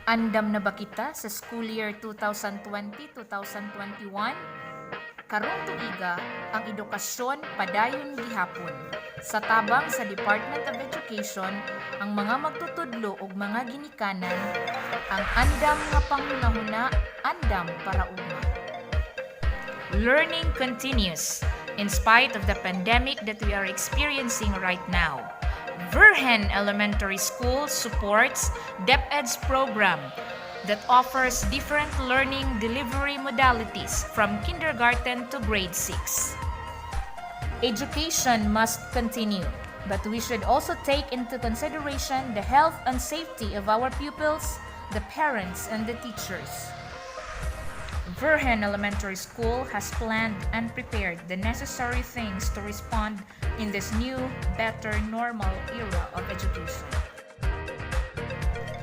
Andam na ba kita sa school year 2020-2021? Karong tuiga ang edukasyon padayon gihapon. Sa tabang sa Department of Education, ang mga magtutudlo ug mga ginikanan, ang andam nga panghunahuna, andam para uma. Learning continues in spite of the pandemic that we are experiencing right now. Virgen Elementary School supports DepEd's program that offers different learning delivery modalities from kindergarten to grade 6. Education must continue, but we should also take into consideration the health and safety of our pupils, the parents, and the teachers. Virgen Elementary School has planned and prepared the necessary things to respond in this new, better, normal era of education.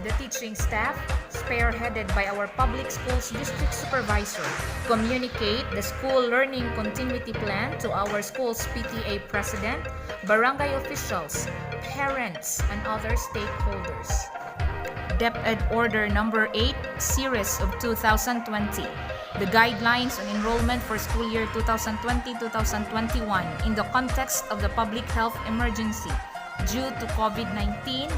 The teaching staff, spearheaded by our Public Schools District Supervisor, communicate the school learning continuity plan to our school's PTA president, barangay officials, parents, and other stakeholders. DepEd Order Number 8, Series of 2020. The guidelines on enrollment for school year 2020-2021 in the context of the public health emergency due to COVID-19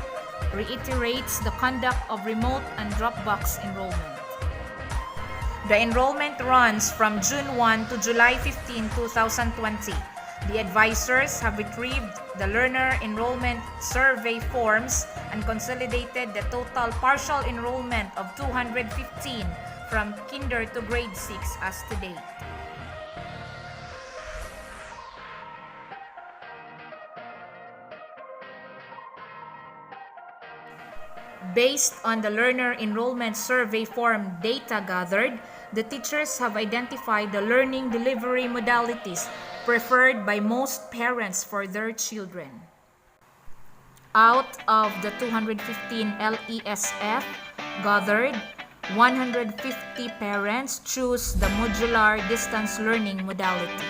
reiterates the conduct of remote and drop-box enrollment. The enrollment runs from June 1 to July 15, 2020. The advisors have retrieved the learner enrollment survey forms and consolidated the total partial enrollment of 215 from kinder to grade 6 as to date. Based on the learner enrollment survey form data gathered, the teachers have identified the learning delivery modalities preferred by most parents for their children. Out of the 215 LESF gathered, 150 parents choose the modular distance learning modality.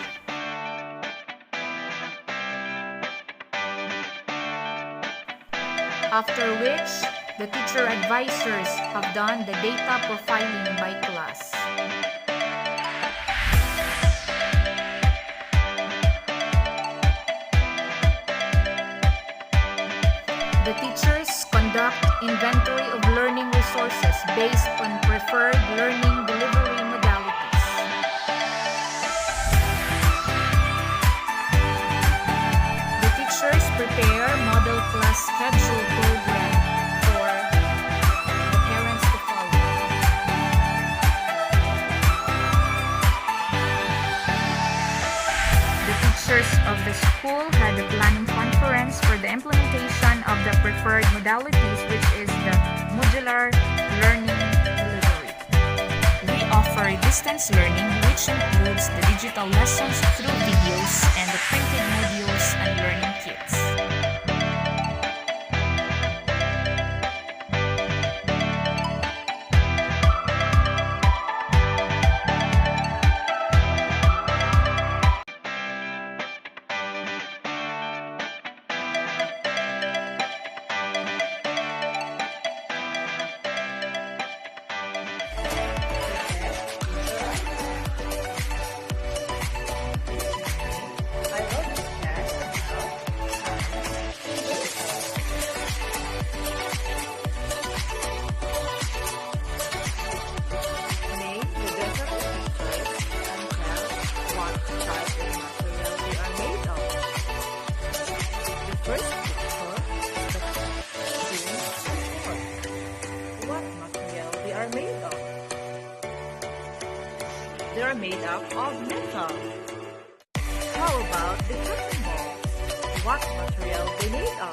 After which, the teacher advisors have done the data profiling by class. The teachers conduct inventory of learning resources based on preferred learning delivery modalities. The teachers prepare model class schedule program for the parents to follow. The teachers of the school had a planning conference for the implementation of the preferred modalities, which is the modular learning delivery. We offer distance learning, which includes the digital lessons through videos and the printed modules and learning kits. They are made up of metal. How about the cotton balls? What material they made of?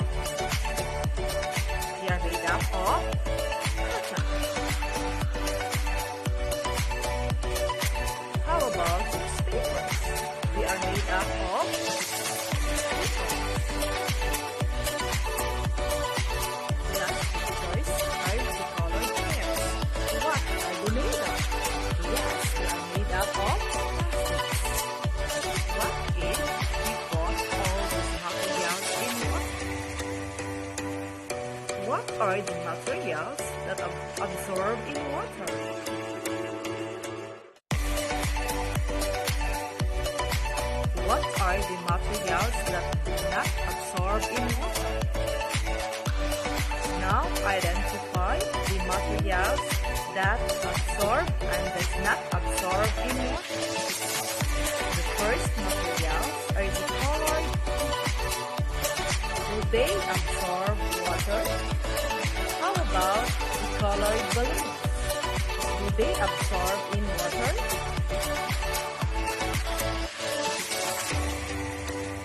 They are made up of cotton. How about newspapers? They are made up of newspapers. The last choice are the colored pairs. What are they made of? Yes, they are made up of plastics. What if we put all these materials in water? What are the materials materials that absorb in water? What are the materials that do not absorb in water? Now identify the materials that absorb and does not absorb in water. The first materials are the colored. Do they absorb water? How about the colored balloons? Do they absorb in water?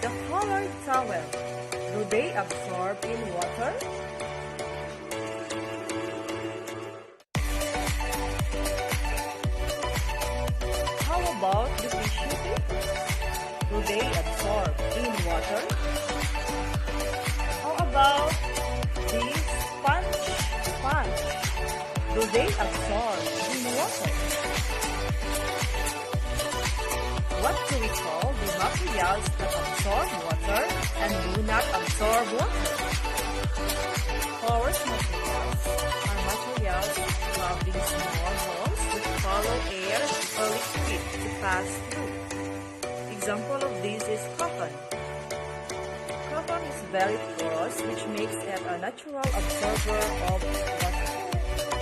The colored towel. Do they absorb in water? How about the tissue paper? Do they absorb in water? How about the sponge? Do they absorb in water? What do we call the materials that absorb water and do not absorb water? Porous materials are materials having small holes that follow air or liquid to pass through. Example of this is cotton. Cotton is very porous, which makes it a natural absorber of water.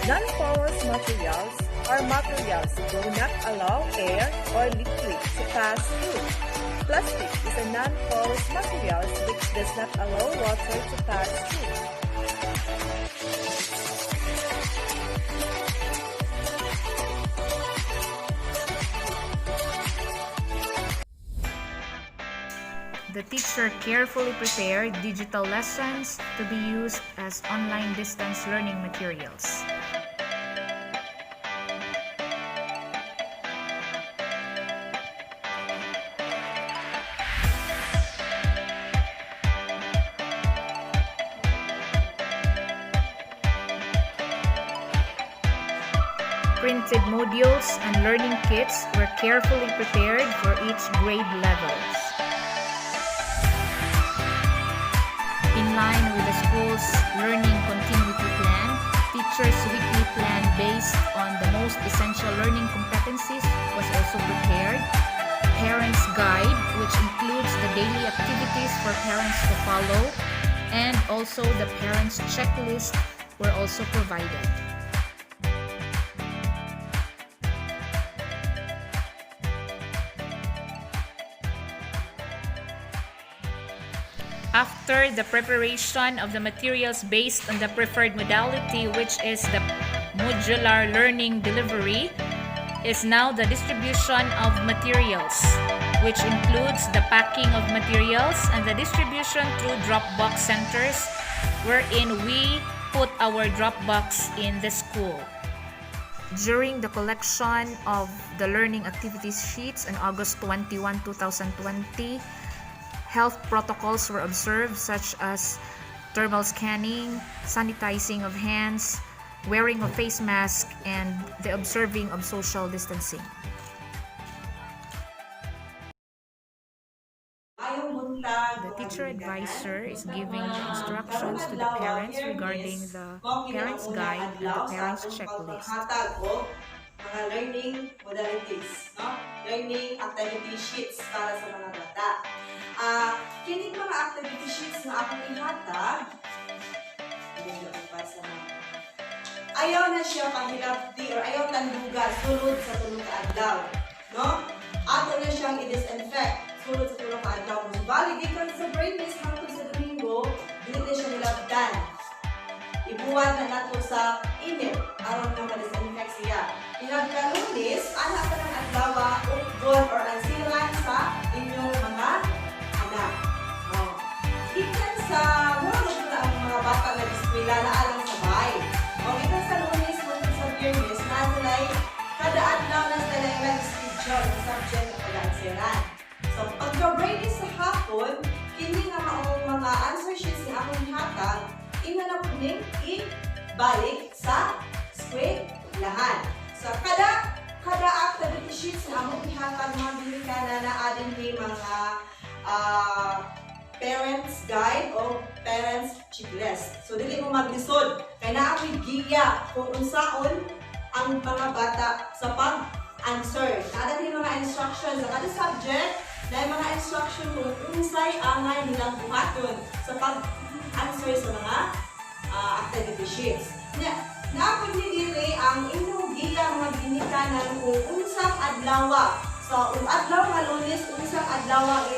Non-porous materials are materials that do not allow air or liquid to pass through. Plastic is a non-porous material which does not allow water to pass through. The teacher carefully prepared digital lessons to be used as online distance learning materials. Printed modules and learning kits were carefully prepared for each grade levels. In line with the school's learning continuity plan, teachers' weekly plan based on the most essential learning competencies was also prepared. Parents' guide, which includes the daily activities for parents to follow, and also the parents' checklist were also provided. After the preparation of the materials based on the preferred modality, which is the modular learning delivery, is now the distribution of materials, which includes the packing of materials and the distribution through drop-box centers, wherein we put our drop-box in the school. During the collection of the learning activities sheets on August 21, 2020, health protocols were observed such as thermal scanning, sanitizing of hands, wearing of face mask, and the observing of social distancing. The teacher advisor is giving the instructions to the parents regarding the parents' guide and the parents' checklist. Mga learning modalities, no? Learning activity sheets para sa mga bata. Kining mga activity sheets na akong ihatag, ayaw na siya pahilapti or ayaw tanduga sulod sa tulong kaadlaw, no? Ato na siyang i-disinfect sulod sa tulong kaadlaw. Bali, gikan sa brainless hangtod sa Domingo, dili na siya nilabdan. Ibuwan na nato sa email aron na ma-disinfect siya. Pinagka Lunes, anak ka ng adlawa, ukbon or ansilan sa inyong mga anak. Ikan sa mga mga bata na eskwela na alang sabay. Ikan sa Lunes, hanggang sa Biyernes, nasalay kada adlaw na sila yung mag-schedule ng subject na pag-ansiran. So, pagka-brainless sa hapon, kini nga mga answer sheets na akong hatag, inanap ning ibalik sa eskwelahan. So, kada activity sheets na among ihatag mga bilikana na adin ni mga parents guide o parents checklist. So dili mo maglisod kay naa ko'y giya kung unsaon ang mga bata sa pag-answer. Naada ni mga instructions sa kada subject, dahil mga instruction kung unsay angay nilang buhaton sa pag-answer sa mga activity sheets. Naapod ni dili ang inyong giya mga ginikanan kung unsang adlaw. So, adlaw nga Lunes, unsang adlaw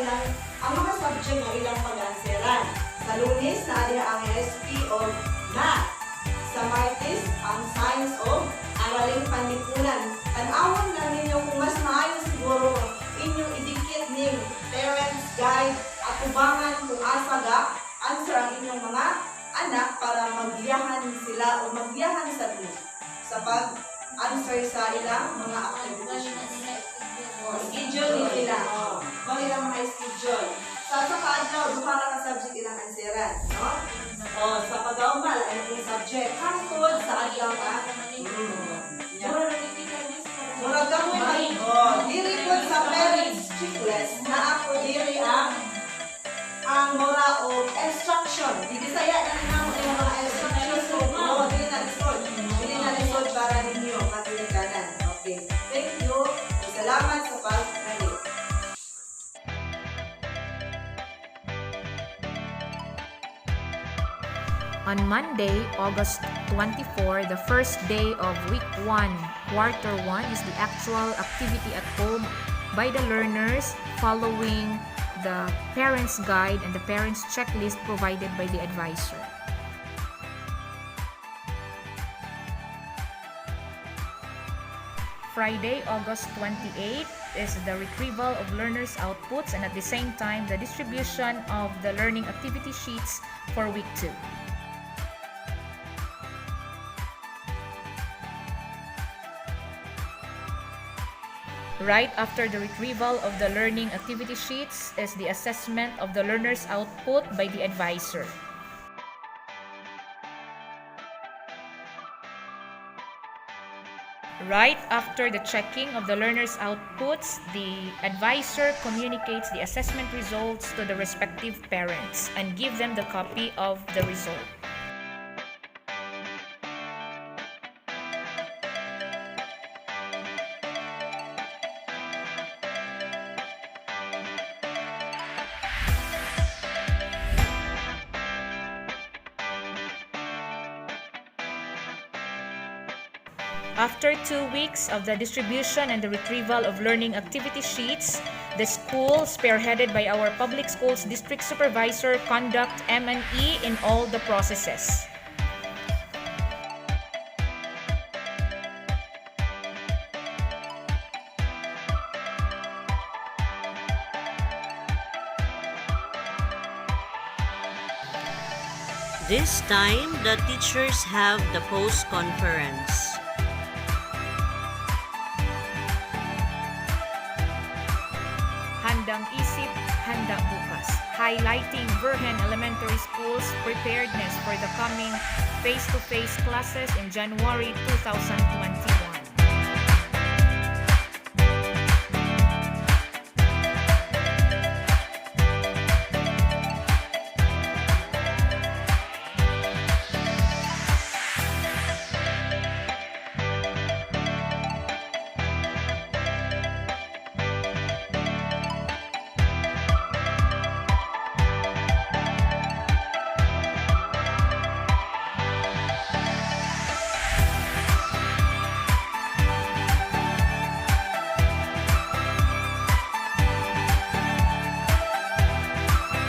ang mga subject nga ilang pag-answeran. Sa Lunes, naadiha ang SP o Math. Sa Martes, ang Science o Araling Panlipunan. Tanawon lang ninyo kung mas maayo siguro inyong idikit ning parents guide at tubangan kung asa ga answer ang inyong mga anak para magbiyahan sila o magbiyahan sa pag-answer sa ilang mga activities. Schedule nila. Mga ilang mga schedule. Sa kaadlaw, duha ra ka subject ilang answeran, no? Sa pag-aumal ay yung subject hangtod sa adlaw ka. Murag gamay. Diri po sa parents checklist na ako diri ang mura o instruction. Di Bisaya na namo ang mga instructions so dili na lisod. Dili na lisod para ninyo matilikanan. Okay. Thank you. Salamat sa pag-nalit. On Monday, August 24, the first day of week 1, quarter 1 is the actual activity at home by the learners following the parents' guide and the parents' checklist provided by the advisor. Friday, August 28 is the retrieval of learners' outputs and at the same time the distribution of the learning activity sheets for week 2. Right after the retrieval of the learning activity sheets is the assessment of the learner's output by the advisor. Right after the checking of the learner's outputs, the advisor communicates the assessment results to the respective parents and give them the copy of the result. After 2 weeks of the distribution and the retrieval of learning activity sheets, the school, spearheaded by our public schools district supervisor, conduct M&E in all the processes. This time, the teachers have the post-conference. Handang isip, handa bukas. Highlighting Virgen Elementary School's preparedness for the coming face-to-face classes in January 2021.